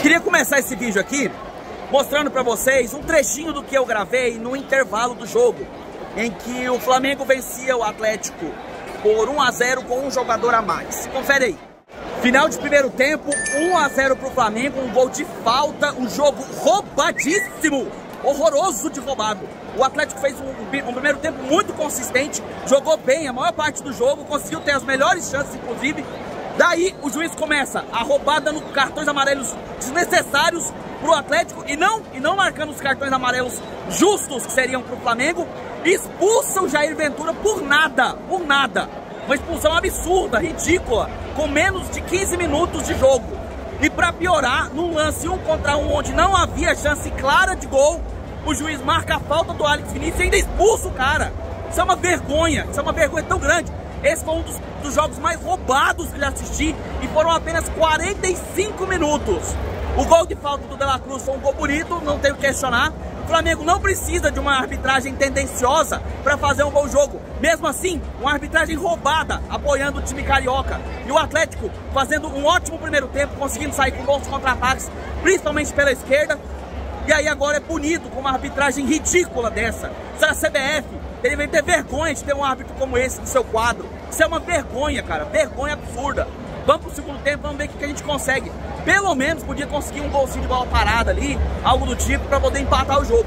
Queria começar esse vídeo aqui mostrando para vocês um trechinho do que eu gravei no intervalo do jogo, em que o Flamengo vencia o Atlético por 1 a 0 com um jogador a mais. Confere aí. Final de primeiro tempo, 1 a 0 pro Flamengo, um gol de falta, um jogo roubadíssimo, horroroso de roubado. O Atlético fez um primeiro tempo muito consistente, jogou bem a maior parte do jogo, conseguiu ter as melhores chances, inclusive. Daí o juiz começa a roubada nos cartões amarelos desnecessários pro Atlético e não marcando os cartões amarelos justos que seriam pro Flamengo, expulsa o Jair Ventura por nada. Uma expulsão absurda, ridícula, com menos de 15 minutos de jogo. E para piorar, num lance 1 contra 1, onde não havia chance clara de gol, o juiz marca a falta do Alex Vinícius e ainda expulsa o cara. Isso é uma vergonha tão grande. Esse foi um dos jogos mais roubados que já assisti e foram apenas 45 minutos. O gol de falta do De La Cruz foi um gol bonito, não tenho que questionar. O Flamengo não precisa de uma arbitragem tendenciosa para fazer um bom jogo. Mesmo assim, uma arbitragem roubada, apoiando o time carioca. E o Atlético fazendo um ótimo primeiro tempo, conseguindo sair com bons contra-ataques, principalmente pela esquerda. E aí agora é punido com uma arbitragem ridícula dessa. Isso é a CBF. Ele vai ter vergonha de ter um árbitro como esse no seu quadro. Isso é uma vergonha, cara. Vergonha absurda. Vamos pro segundo tempo, vamos ver o que a gente consegue. Pelo menos podia conseguir um golzinho de bola parada ali, algo do tipo, pra poder empatar o jogo.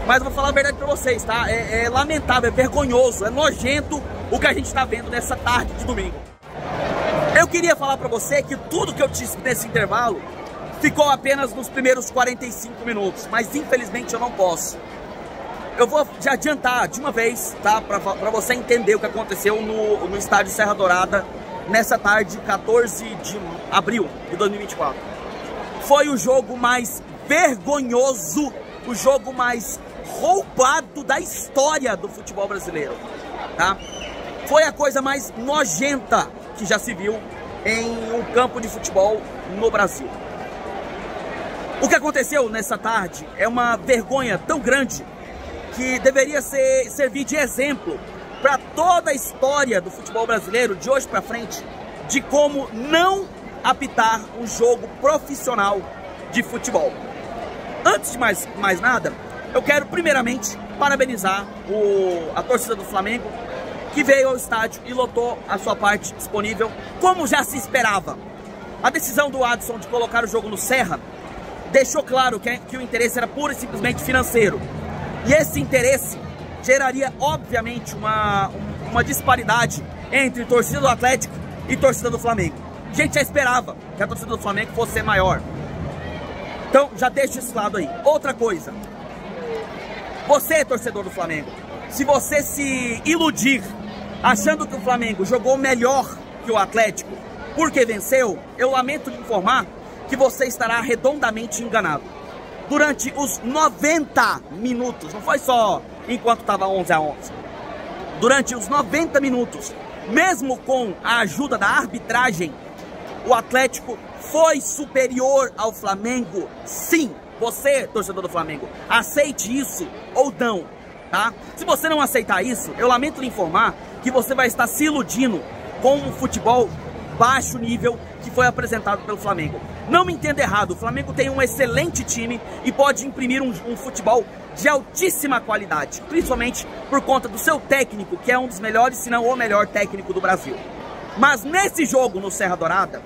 Mas eu vou falar a verdade pra vocês, tá? É lamentável, é vergonhoso, é nojento o que a gente tá vendo nessa tarde de domingo. Eu queria falar pra você que tudo que eu disse nesse intervalo ficou apenas nos primeiros 45 minutos, mas infelizmente eu não posso. Eu vou te adiantar de uma vez, tá? Pra você entender o que aconteceu no estádio Serra Dourada nessa tarde, 14 de abril de 2024. Foi o jogo mais vergonhoso, o jogo mais roubado da história do futebol brasileiro, tá? Foi a coisa mais nojenta que já se viu em um campo de futebol no Brasil. O que aconteceu nessa tarde é uma vergonha tão grande que deveria servir de exemplo para toda a história do futebol brasileiro, de hoje para frente, de como não apitar um jogo profissional de futebol. Antes de mais nada, eu quero primeiramente parabenizar a torcida do Flamengo, que veio ao estádio e lotou a sua parte disponível, como já se esperava. A decisão do Adson de colocar o jogo no Serra deixou claro que o interesse era pura e simplesmente financeiro. E esse interesse geraria, obviamente, uma disparidade entre torcida do Atlético e torcida do Flamengo. A gente já esperava que a torcida do Flamengo fosse ser maior. Então, já deixa esse lado aí. Outra coisa. Você, torcedor do Flamengo, se você se iludir achando que o Flamengo jogou melhor que o Atlético porque venceu, eu lamento lhe informar que você estará redondamente enganado. Durante os 90 minutos, não foi só enquanto estava 11 a 11. Durante os 90 minutos, mesmo com a ajuda da arbitragem, o Atlético foi superior ao Flamengo. Sim, você, torcedor do Flamengo, aceite isso ou não, tá? Se você não aceitar isso, eu lamento lhe informar que você vai estar se iludindo com um futebol baixo nível que foi apresentado pelo Flamengo. Não me entenda errado, o Flamengo tem um excelente time e pode imprimir um futebol de altíssima qualidade, principalmente por conta do seu técnico, que é um dos melhores, se não o melhor técnico do Brasil. Mas nesse jogo no Serra Dourada,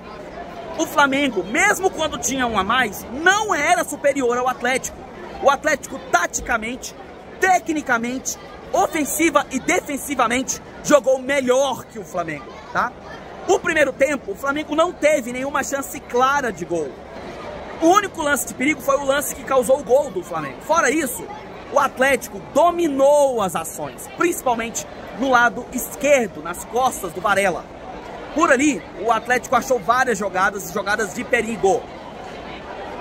o Flamengo, mesmo quando tinha um a mais, não era superior ao Atlético. O Atlético, taticamente, tecnicamente, ofensiva e defensivamente, jogou melhor que o Flamengo, tá? O primeiro tempo, o Flamengo não teve nenhuma chance clara de gol. O único lance de perigo foi o lance que causou o gol do Flamengo. Fora isso, o Atlético dominou as ações, principalmente no lado esquerdo, nas costas do Varela. Por ali, o Atlético achou várias jogadas de perigo.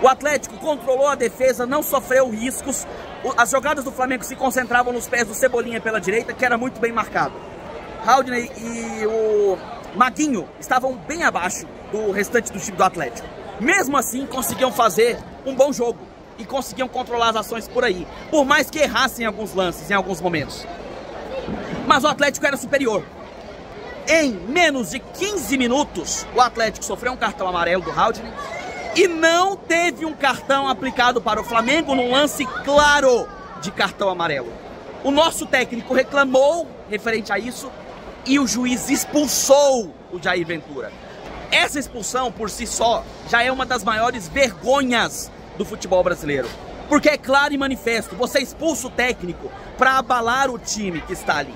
O Atlético controlou a defesa, não sofreu riscos. As jogadas do Flamengo se concentravam nos pés do Cebolinha pela direita, que era muito bem marcado. Haldney e o Maguinho estavam bem abaixo do restante do time do Atlético. Mesmo assim, conseguiam fazer um bom jogo e conseguiam controlar as ações por aí, por mais que errassem alguns lances em alguns momentos. Mas o Atlético era superior. Em menos de 15 minutos, o Atlético sofreu um cartão amarelo do Haldney, E não teve um cartão aplicado para o Flamengo num lance claro de cartão amarelo. O nosso técnico reclamou referente a isso e o juiz expulsou o Jair Ventura. Essa expulsão, por si só, já é uma das maiores vergonhas do futebol brasileiro. Porque é claro e manifesto, você expulsa o técnico para abalar o time que está ali.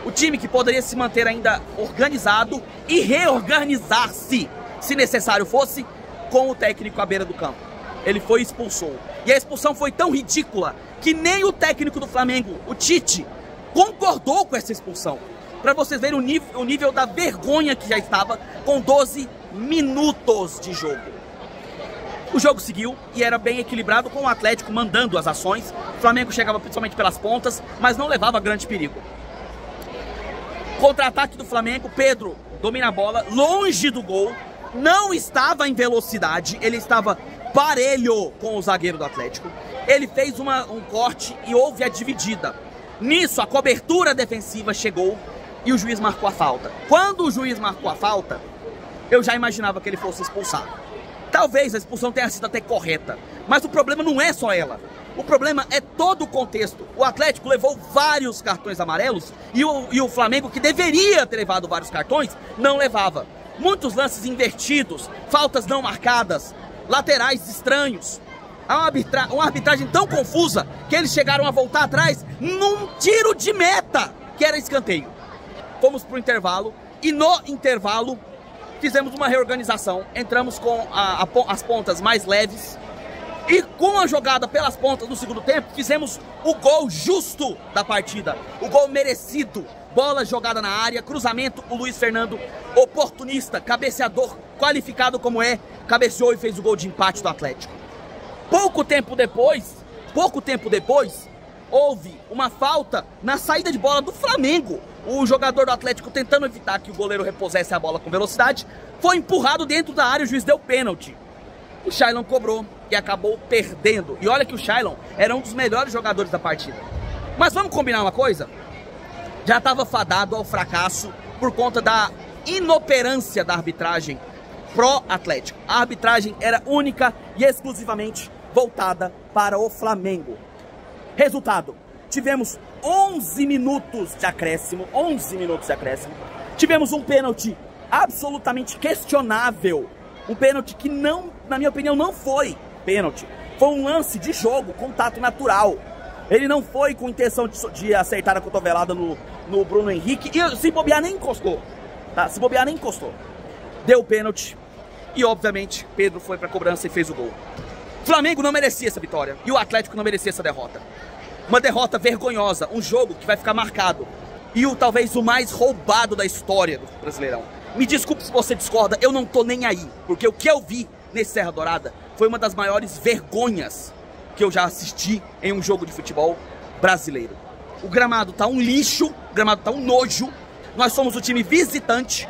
O time que poderia se manter ainda organizado e reorganizar-se, se necessário fosse, com o técnico à beira do campo. Ele foi e expulsou. E a expulsão foi tão ridícula que nem o técnico do Flamengo, o Tite, concordou com essa expulsão. Para vocês verem o nível da vergonha que já estava com 12 minutos de jogo. O jogo seguiu e era bem equilibrado, com o Atlético mandando as ações. O Flamengo chegava principalmente pelas pontas, mas não levava grande perigo. Contra-ataque do Flamengo, Pedro domina a bola, longe do gol, não estava em velocidade, ele estava parelho com o zagueiro do Atlético. Ele fez um corte e houve a dividida. Nisso, a cobertura defensiva chegou e o juiz marcou a falta. Quando o juiz marcou a falta, eu já imaginava que ele fosse expulsar. Talvez a expulsão tenha sido até correta, mas o problema não é só ela. O problema é todo o contexto. O Atlético levou vários cartões amarelos e o Flamengo, que deveria ter levado vários cartões, não levava. Muitos lances invertidos, faltas não marcadas, laterais estranhos. Uma arbitragem tão confusa que eles chegaram a voltar atrás num tiro de meta, que era escanteio. Fomos para o intervalo e no intervalo fizemos uma reorganização. Entramos com as pontas mais leves e com a jogada pelas pontas no segundo tempo fizemos o gol justo da partida, o gol merecido. Bola jogada na área, cruzamento, o Luiz Fernando, oportunista, cabeceador, qualificado como é, cabeceou e fez o gol de empate do Atlético. Pouco tempo depois, houve uma falta na saída de bola do Flamengo. O jogador do Atlético, tentando evitar que o goleiro repusesse a bola com velocidade, foi empurrado dentro da área, o juiz deu pênalti. O Shailon cobrou e acabou perdendo. E olha que o Shailon era um dos melhores jogadores da partida. Mas vamos combinar uma coisa? Já estava fadado ao fracasso por conta da inoperância da arbitragem pró-Atlético. A arbitragem era única e exclusivamente voltada para o Flamengo. Resultado, tivemos 11 minutos de acréscimo, tivemos um pênalti absolutamente questionável, um pênalti que não, na minha opinião, não foi pênalti, foi um lance de jogo, contato natural. Ele não foi com intenção de acertar a cotovelada no Bruno Henrique e se bobear nem encostou, tá? Se bobear nem encostou. Deu pênalti e, obviamente, Pedro foi pra cobrança e fez o gol. O Flamengo não merecia essa vitória e o Atlético não merecia essa derrota. Uma derrota vergonhosa, um jogo que vai ficar marcado e talvez o mais roubado da história do Brasileirão. Me desculpe se você discorda, eu não tô nem aí, porque o que eu vi nesse Serra Dourada foi uma das maiores vergonhas que eu já assisti em um jogo de futebol brasileiro. O gramado tá um lixo, o gramado tá um nojo, nós somos o time visitante.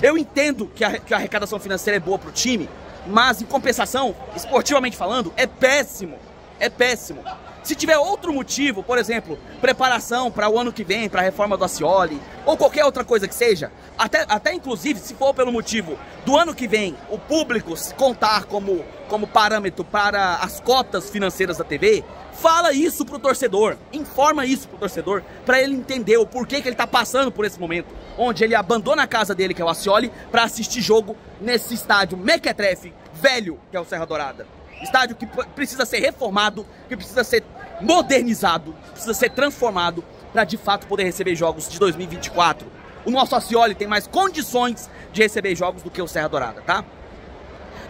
Eu entendo que a arrecadação financeira é boa pro time, mas em compensação, esportivamente falando, é péssimo, é péssimo. Se tiver outro motivo, por exemplo, preparação para o ano que vem, para a reforma do Ascioli, ou qualquer outra coisa que seja, até inclusive se for pelo motivo do ano que vem o público contar como parâmetro para as cotas financeiras da TV, fala isso pro torcedor, informa isso pro torcedor, para ele entender o porquê que ele tá passando por esse momento, onde ele abandona a casa dele, que é o Ascioli, para assistir jogo nesse estádio mequetrefe, velho, que é o Serra Dourada. Estádio que precisa ser reformado, que precisa ser modernizado, precisa ser transformado para de fato poder receber jogos de 2024. O nosso Ascioli tem mais condições de receber jogos do que o Serra Dourada, tá?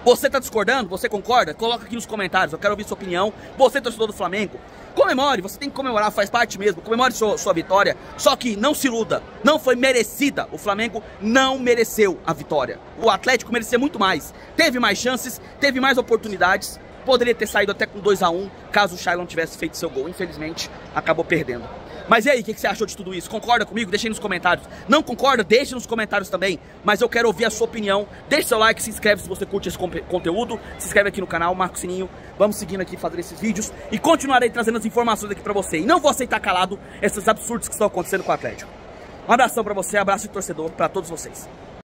Você tá discordando? Você concorda? Coloca aqui nos comentários, eu quero ouvir sua opinião. Você, torcedor do Flamengo, comemore, você tem que comemorar, faz parte mesmo. Comemore sua vitória, só que não se iluda, não foi merecida. O Flamengo não mereceu a vitória. O Atlético merecia muito mais. Teve mais chances, teve mais oportunidades. Poderia ter saído até com 2 a 1 caso o Shailon tivesse feito seu gol. Infelizmente, acabou perdendo. Mas e aí, o que você achou de tudo isso? Concorda comigo? Deixa aí nos comentários. Não concorda? Deixa nos comentários também. Mas eu quero ouvir a sua opinião. Deixa seu like, se inscreve se você curte esse conteúdo. Se inscreve aqui no canal, marca o sininho. Vamos seguindo aqui, fazendo esses vídeos. E continuarei trazendo as informações aqui pra você. E não vou aceitar calado esses absurdos que estão acontecendo com o Atlético. Um abração pra você, abraço de torcedor pra todos vocês.